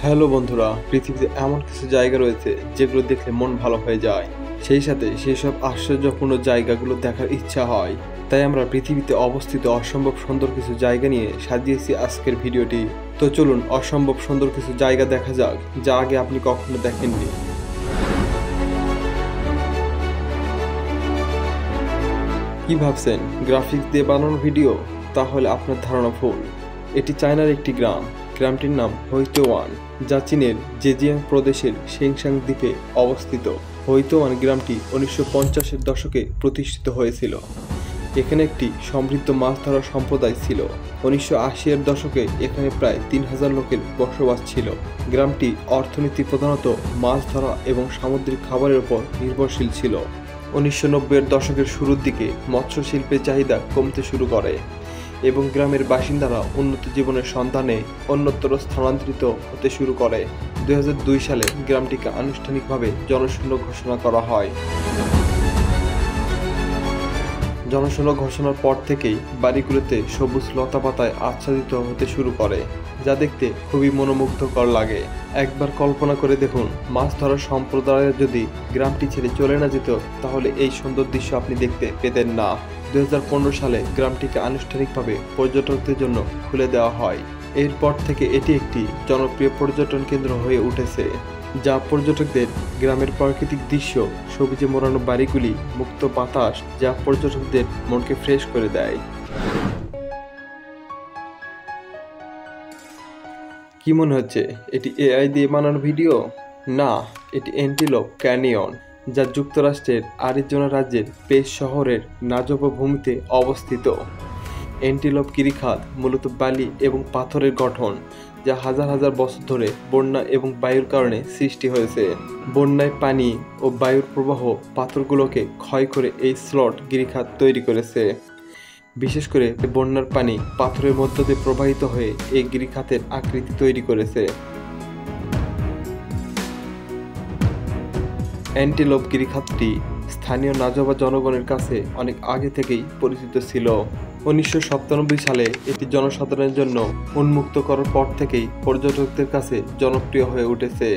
Hello বন্ধুরা, পৃথিবীতে এমন কিছু জায়গা রয়েছে যেগুলো দেখলে মন ভালো হয়ে যায়। সেই সাথে সেই সব আশ্চর্যপূর্ণ জায়গাগুলো দেখার ইচ্ছা হয়। তাই আমরা পৃথিবীতে অবস্থিত অসম্ভব সুন্দর কিছু জায়গা নিয়ে সাজিয়েছি আজকের ভিডিওটি। তো চলুন অসম্ভব সুন্দর কিছু জায়গা দেখা যাক, যা আগে আপনি কখনো দেখেননি। কি ভাবছেন গ্রাফিক্স দিয়ে বানানো ভিডিও? তাহলে আপনার ধারণা ভুল। এটি চায়নার একটি গ্রাম। গ্রামটির নাম হৈতোয়ান, যা চীনের জেজিয়াং প্রদেশের শেংশাং দ্বীপে অবস্থিত। হৈতোয়ান গ্রামটি 1950-এর দশকে প্রতিষ্ঠিত হয়েছিল। এখানে একটি সমৃদ্ধ মাছ ধরার সম্প্রদায় ছিল। 1980-এর দশকে এখানে প্রায় 3000 লোকের বসবাস ছিল। গ্রামটি অর্থনীতি প্রধানত মাছ ধরা এবং সামুদ্রিক খাবারের উপর নির্ভরশীল ছিল। 1990-এর দশকের শুরুর দিকে মৎস্য শিল্পের চাহিদা কমতে শুরু করে এবং গ্রামের বাসিন্দারা উন্নত জীবনের সন্ধানে অন্যত্র স্থানান্তরিত হতে শুরু করে। 2002 সালে গ্রামটিকে আনুষ্ঠানিকভাবে জনশূন্য ঘোষণা করা হয়। জনশূন্য ঘোষণার পর থেকেই বাড়িগুলোতে সবুজ লতাপাতায় আচ্ছাদিত হতে শুরু করে, যা দেখতে খুবই মনোমুগ্ধকর লাগে। একবার কল্পনা করে দেখুন, মাছ ধরার সম্প্রদায় যদি গ্রামটি ছেড়ে চলে না যেত, তাহলে এই সুন্দর দৃশ্য আপনি দেখতে পেতেন না। 2015 সালে গ্রামটিকে আনুষ্ঠানিকভাবে পর্যটকদের জন্য খুলে দেওয়া হয়। এরপর থেকে এটি একটি জনপ্রিয় পর্যটন কেন্দ্র হয়ে উঠেছে, যা পর্যটকদের গ্রামের প্রাকৃতিক দৃশ্য, সবুজে মোড়ানো বাড়িগুলি, মুক্ত বাতাস, যা পর্যটকদের মনকে ফ্রেশ করে দেয়। কি মনে হচ্ছে এটি এআই দিয়ে বানানো ভিডিও? না, এটি অ্যান্টিলোপ ক্যানিয়ন, যা যুক্তরাষ্ট্রের আরিজোনা রাজ্যের পেস শহরের নাজোবা ভূমিতে অবস্থিত। অ্যান্টিলোপ গিরিখাত মূলত বালি এবং পাথরের গঠন, যা হাজার হাজার বছর ধরে বন্যা এবং বায়ুর কারণে সৃষ্টি হয়েছে। বন্যায় পানি ও বায়ুর প্রবাহ পাথরগুলোকে ক্ষয় করে এই স্লট গিরিখাত তৈরি করেছে। বিশেষ করে বন্যার পানি পাথরের মধ্য দিয়ে প্রবাহিত হয়ে এই গিরিখাতের আকৃতি তৈরি করেছে। অ্যান্টিলোপ গিরিখাতটি স্থানীয় নাজোবা জনগণের কাছে অনেক আগে থেকেই পরিচিত ছিল। 1997 সালে এটি জনসাধারণের জন্য উন্মুক্ত করার পর থেকেই পর্যটকদের কাছে জনপ্রিয় হয়ে উঠেছে।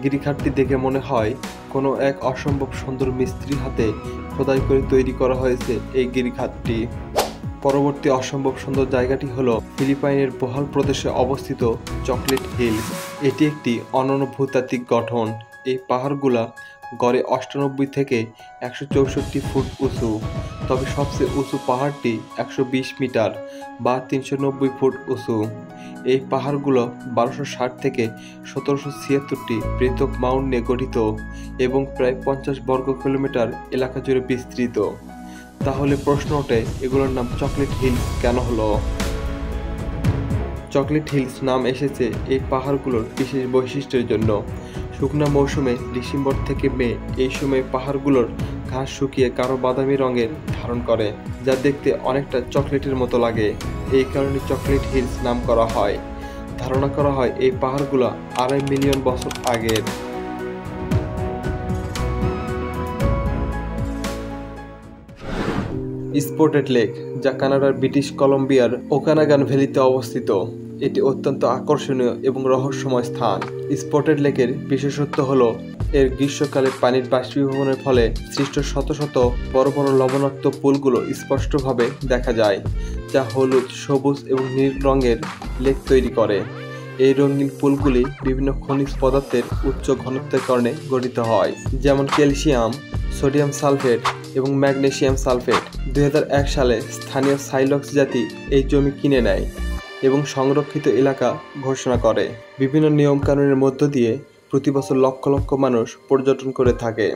গিরিখাতটি দেখে মনে হয় কোনো এক অসম্ভব সুন্দর মিস্ত্রির হাতে খোদাই করে তৈরি করা হয়েছে এই গিরিখাতটি। পরবর্তী অসম্ভব সুন্দর জায়গাটি হলো ফিলিপাইনের বোহাল প্রদেশে অবস্থিত চকলেট হিলস। এটি একটি অনন্য ভূতাত্ত্বিক গঠন। এই পাহাড়গুলা গড়ে 98 থেকে 164 ফুট উঁচু, তবে সবচেয়ে উঁচু পাহাড়টি 120 মিটার বা 390 ফুট উঁচু। এই পাহাড়গুলো 1260 থেকে 1776টি পৃথক মাউন্ট নিয়ে গঠিত এবং প্রায় 50 বর্গ কিলোমিটার এলাকা জুড়ে বিস্তৃত। তাহলে প্রশ্ন ওঠে, এগুলোর নাম চকলেট হিলস কেন হলো? চকলেট হিলস নাম এসেছে এই পাহাড়গুলোর বিশেষ বৈশিষ্ট্যের জন্য। শুকনো মৌসুমে ডিসেম্বর থেকে মে এই সময় পাহাড়গুলোর ঘাস শুকিয়ে গাঢ় বাদামি রঙের ধারণ করে, যা দেখতে অনেকটা চকলেটের মতো লাগে। এই কারণে চকলেট হিলস নাম করা হয়। ধারণা করা হয় এই পাহাড়গুলো 2.5 মিলিয়ন বছর আগের। স্পটেড লেক, যা কানাডার ব্রিটিশ কলম্বিয়ার ওকানাগান ভ্যালিতে অবস্থিত। এটি অত্যন্ত আকর্ষণীয় এবং রহস্যময় স্থান। স্পটেড লেকের বিশেষত্ব হলো এর গ্রীষ্মকালে পানির বাষ্পীভবনের ফলে সৃষ্ট শত শত বড় বড় লবণাক্ত পুলগুলো স্পষ্টভাবে দেখা যায়, যা হলুদ, সবুজ এবং নীল রঙের লেক তৈরি করে। এই রঙিন পুলগুলি বিভিন্ন খনিজ পদার্থের উচ্চ ঘনত্বের কারণে গঠিত হয়, যেমন ক্যালসিয়াম, সোডিয়াম সালফেট এবং ম্যাগনেসিয়াম সালফেট। 2001 সালে স্থানীয় সাইলক্স জাতি এই জমি কিনে নেয় এবং সংরক্ষিত এলাকা ঘোষণা করে। বিভিন্ন নিয়মকানুনের মধ্য দিয়ে প্রতি বছর লক্ষ লক্ষ মানুষ পর্যটন করে থাকে।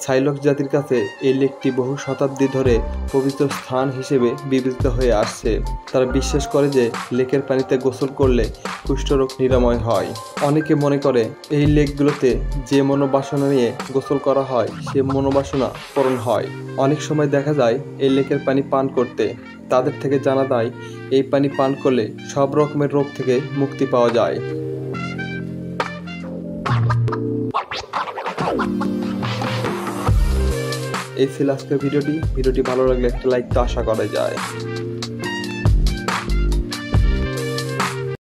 সাইলক্স জাতির কাছে এই লেকটি বহু শতাব্দী ধরে পবিত্র স্থান হিসেবে বিবেচিত হয়ে আসছে। তারা বিশ্বাস করে যে লেকের পানিতে গোসল করলে কুষ্ঠরোগ নিরাময় হয়। অনেকে মনে করে এই লেকগুলোতে যে মনোবাসনা নিয়ে গোসল করা হয় সে মনোবাসনা পূরণ হয়। অনেক সময় দেখা যায় এই লেকের পানি পান করতে। তাদের থেকে জানা যায় এই পানি পান করলে সব রকমের রোগ থেকে মুক্তি পাওয়া যায়। এই ছিল আজকের ভিডিওটি ভালো লাগলে একটা লাইক তো আশা করা যায়।